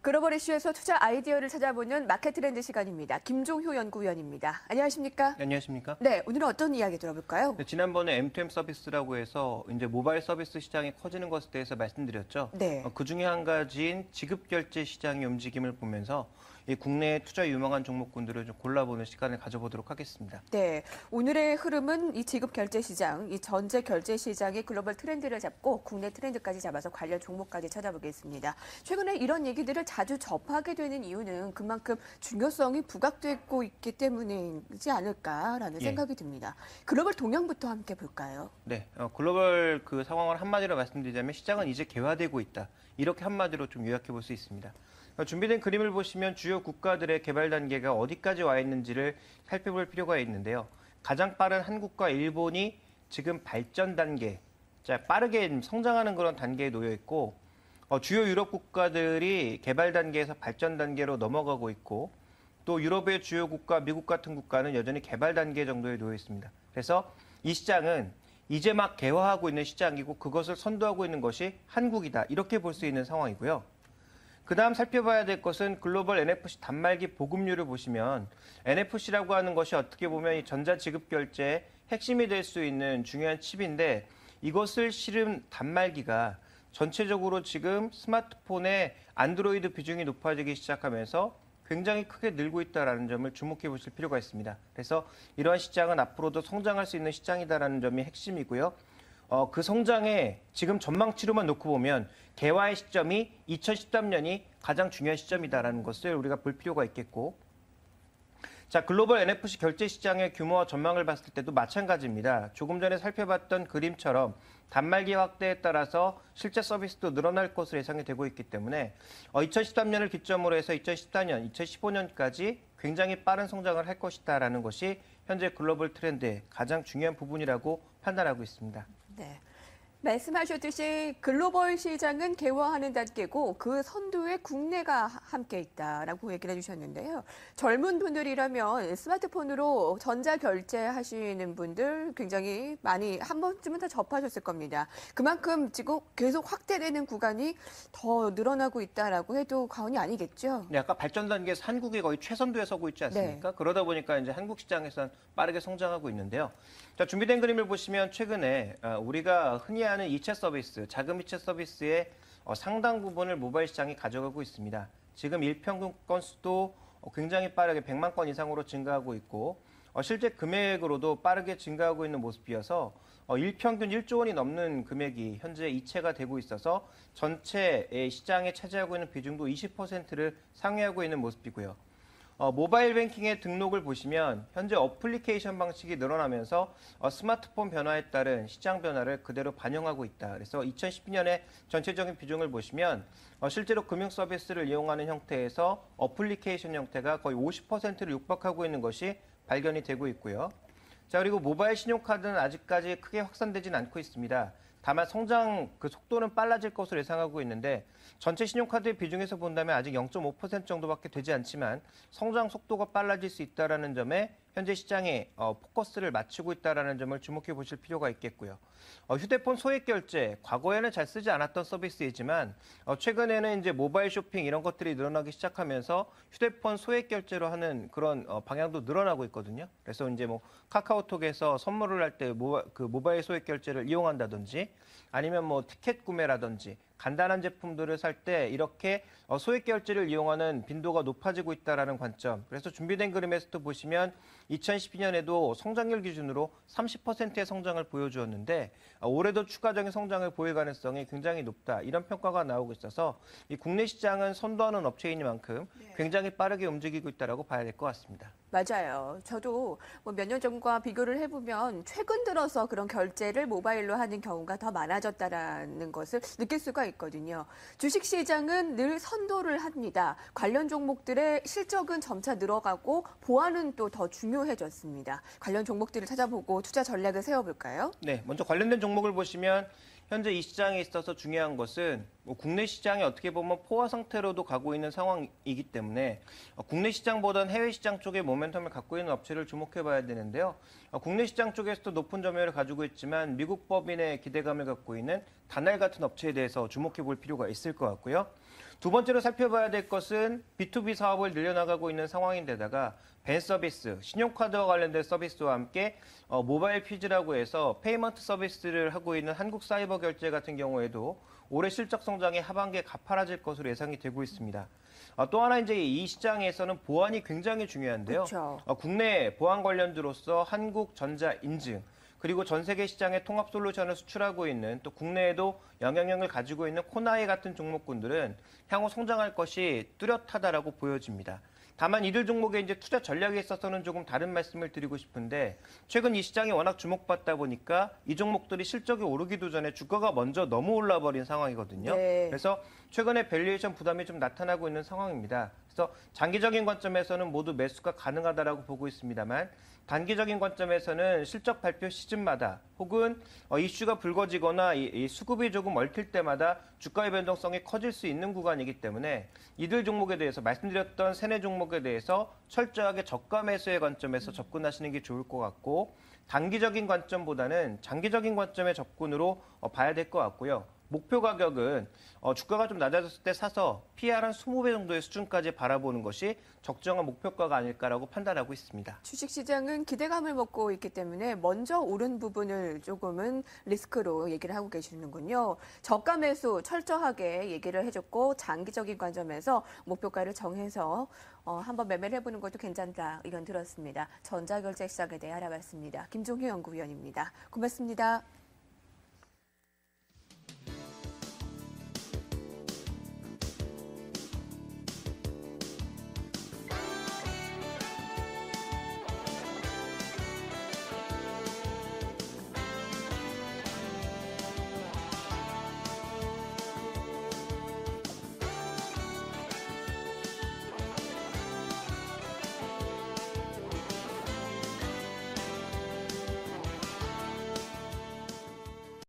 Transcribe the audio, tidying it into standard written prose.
글로벌 이슈에서 투자 아이디어를 찾아보는 마켓 트렌드 시간입니다. 김종효 연구위원입니다. 안녕하십니까? 네, 안녕하십니까? 네, 오늘은 어떤 이야기 들어볼까요? 네, 지난번에 M2M 서비스라고 해서 이제 모바일 서비스 시장이 커지는 것에 대해서 말씀드렸죠. 네. 그 중에 한 가지인 지급결제 시장의 움직임을 보면서 이 국내의 투자 유망한 종목군들을 좀 골라보는 시간을 가져보도록 하겠습니다. 네, 오늘의 흐름은 이 지급 결제 시장, 이 전제 결제 시장의 글로벌 트렌드를 잡고 국내 트렌드까지 잡아서 관련 종목까지 찾아보겠습니다. 최근에 이런 얘기들을 자주 접하게 되는 이유는 그만큼 중요성이 부각되고 있기 때문이지 않을까라는 생각이 듭니다. 글로벌 동향부터 함께 볼까요? 네, 글로벌 그 상황을 한마디로 말씀드리자면 시장은 이제 개화되고 있다. 이렇게 한마디로 좀 요약해 볼 수 있습니다. 준비된 그림을 보시면 주요 국가들의 개발 단계가 어디까지 와 있는지를 살펴볼 필요가 있는데요. 가장 빠른 한국과 일본이 지금 발전 단계, 빠르게 성장하는 그런 단계에 놓여 있고, 주요 유럽 국가들이 개발 단계에서 발전 단계로 넘어가고 있고, 또 유럽의 주요 국가, 미국 같은 국가는 여전히 개발 단계 정도에 놓여 있습니다. 그래서 이 시장은 이제 막 개화하고 있는 시장이고 그것을 선도하고 있는 것이 한국이다. 이렇게 볼 수 있는 상황이고요. 그 다음 살펴봐야 될 것은 글로벌 NFC 단말기 보급률을 보시면 NFC라고 하는 것이 어떻게 보면 이 전자지급결제의 핵심이 될 수 있는 중요한 칩인데 이것을 실은 단말기가 전체적으로 지금 스마트폰의 안드로이드 비중이 높아지기 시작하면서 굉장히 크게 늘고 있다는 점을 주목해 보실 필요가 있습니다. 그래서 이러한 시장은 앞으로도 성장할 수 있는 시장이다라는 점이 핵심이고요. 그 성장의 지금 전망치로만 놓고 보면 개화의 시점이 2013년이 가장 중요한 시점이다라는 것을 우리가 볼 필요가 있겠고, 자, 글로벌 NFC 결제 시장의 규모와 전망을 봤을 때도 마찬가지입니다. 조금 전에 살펴봤던 그림처럼 단말기 확대에 따라서 실제 서비스도 늘어날 것으로 예상이 되고 있기 때문에 2013년을 기점으로 해서 2014년, 2015년까지 굉장히 빠른 성장을 할 것이다라는 것이 현재 글로벌 트렌드의 가장 중요한 부분이라고 판단하고 있습니다. 네. 말씀하셨듯이 글로벌 시장은 개화하는 단계고 그 선두에 국내가 함께 있다라고 얘기를 해주셨는데요. 젊은 분들이라면 스마트폰으로 전자결제 하시는 분들 굉장히 많이 한 번쯤은 다 접하셨을 겁니다. 그만큼 지금 계속 확대되는 구간이 더 늘어나고 있다라고 해도 과언이 아니겠죠? 네, 아까 발전 단계에서 한국이 거의 최선두에 서고 있지 않습니까? 네. 그러다 보니까 이제 한국 시장에서는 빠르게 성장하고 있는데요. 자, 준비된 그림을 보시면 최근에 우리가 흔히 하는 이체 서비스, 자금 이체 서비스의 상당 부분을 모바일 시장이 가져가고 있습니다. 지금 일평균 건수도 굉장히 빠르게 100만 건 이상으로 증가하고 있고 실제 금액으로도 빠르게 증가하고 있는 모습이어서 일평균 1조 원이 넘는 금액이 현재 이체가 되고 있어서 전체 시장에 차지하고 있는 비중도 20%를 상회하고 있는 모습이고요. 모바일 뱅킹의 등록을 보시면 현재 어플리케이션 방식이 늘어나면서 스마트폰 변화에 따른 시장 변화를 그대로 반영하고 있다. 그래서 2012년에 전체적인 비중을 보시면 실제로 금융 서비스를 이용하는 형태에서 어플리케이션 형태가 거의 50%를 육박하고 있는 것이 발견이 되고 있고요. 자, 그리고 모바일 신용카드는 아직까지 크게 확산되진 않고 있습니다. 다만 성장 그 속도는 빨라질 것으로 예상하고 있는데 전체 신용카드의 비중에서 본다면 아직 0.5% 정도밖에 되지 않지만 성장 속도가 빨라질 수 있다는 점에 현재 시장에 포커스를 맞추고 있다는 점을 주목해 보실 필요가 있겠고요. 휴대폰 소액 결제, 과거에는 잘 쓰지 않았던 서비스이지만 최근에는 이제 모바일 쇼핑 이런 것들이 늘어나기 시작하면서 휴대폰 소액 결제로 하는 그런 방향도 늘어나고 있거든요. 그래서 이제 뭐 카카오톡에서 선물을 할 때 그 모바일 소액 결제를 이용한다든지 아니면 뭐 티켓 구매라든지 간단한 제품들을 살 때 이렇게 소액 결제를 이용하는 빈도가 높아지고 있다는 관점. 그래서 준비된 그림에서도 보시면 2012년에도 성장률 기준으로 30%의 성장을 보여주었는데 올해도 추가적인 성장을 보일 가능성이 굉장히 높다. 이런 평가가 나오고 있어서 이 국내 시장은 선도하는 업체이니만큼 굉장히 빠르게 움직이고 있다고 봐야 될 것 같습니다. 맞아요. 저도 뭐 몇 년 전과 비교를 해보면 최근 들어서 그런 결제를 모바일로 하는 경우가 더 많아졌다라는 것을 느낄 수가 있거든요. 주식시장은 늘 선도를 합니다. 관련 종목들의 실적은 점차 늘어가고 보안은 또 더 중요해졌습니다. 관련 종목들을 찾아보고 투자 전략을 세워볼까요? 네, 먼저 관련된 종목을 보시면 현재 이 시장에 있어서 중요한 것은 국내 시장이 어떻게 보면 포화 상태로도 가고 있는 상황이기 때문에 국내 시장보다는 해외 시장 쪽에 모멘텀을 갖고 있는 업체를 주목해 봐야 되는데요. 국내 시장 쪽에서도 높은 점유율을 가지고 있지만 미국 법인의 기대감을 갖고 있는 다날 같은 업체에 대해서 주목해 볼 필요가 있을 것 같고요. 두 번째로 살펴봐야 될 것은 B2B 사업을 늘려나가고 있는 상황인데다가 벤 서비스, 신용카드와 관련된 서비스와 함께 모바일 퀴즈라고 해서 페이먼트 서비스를 하고 있는 한국사이버결제 같은 경우에도 올해 실적 성장이 하반기에 가파라질 것으로 예상이 되고 있습니다. 또 하나 이제 이 시장에서는 보안이 굉장히 중요한데요. 그렇죠. 국내 보안 관련주로서 한국전자인증, 그리고 전 세계 시장에 통합 솔루션을 수출하고 있는 또 국내에도 영향력을 가지고 있는 코나이 같은 종목군들은 향후 성장할 것이 뚜렷하다라고 보여집니다. 다만 이들 종목의 이제 투자 전략에 있어서는 조금 다른 말씀을 드리고 싶은데 최근 이 시장이 워낙 주목받다 보니까 이 종목들이 실적이 오르기도 전에 주가가 먼저 너무 올라버린 상황이거든요. 네. 그래서 최근에 밸류에이션 부담이 좀 나타나고 있는 상황입니다. 그래서 장기적인 관점에서는 모두 매수가 가능하다라고 보고 있습니다만 단기적인 관점에서는 실적 발표 시즌마다 혹은 이슈가 불거지거나 이 수급이 조금 얽힐 때마다 주가의 변동성이 커질 수 있는 구간이기 때문에 이들 종목에 대해서 말씀드렸던 세네 종목에 대해서 철저하게 저가 매수의 관점에서 접근하시는 게 좋을 것 같고 단기적인 관점보다는 장기적인 관점의 접근으로 봐야 될 것 같고요. 목표 가격은 주가가 좀 낮아졌을 때 사서 PER 한 20배 정도의 수준까지 바라보는 것이 적정한 목표가가 아닐까라고 판단하고 있습니다. 주식시장은 기대감을 먹고 있기 때문에 먼저 오른 부분을 조금은 리스크로 얘기를 하고 계시는군요. 저가 매수 철저하게 얘기를 해줬고 장기적인 관점에서 목표가를 정해서 한번 매매를 해보는 것도 괜찮다 의견 들었습니다. 전자결제 시장에 대해 알아봤습니다. 김종희 연구위원입니다. 고맙습니다.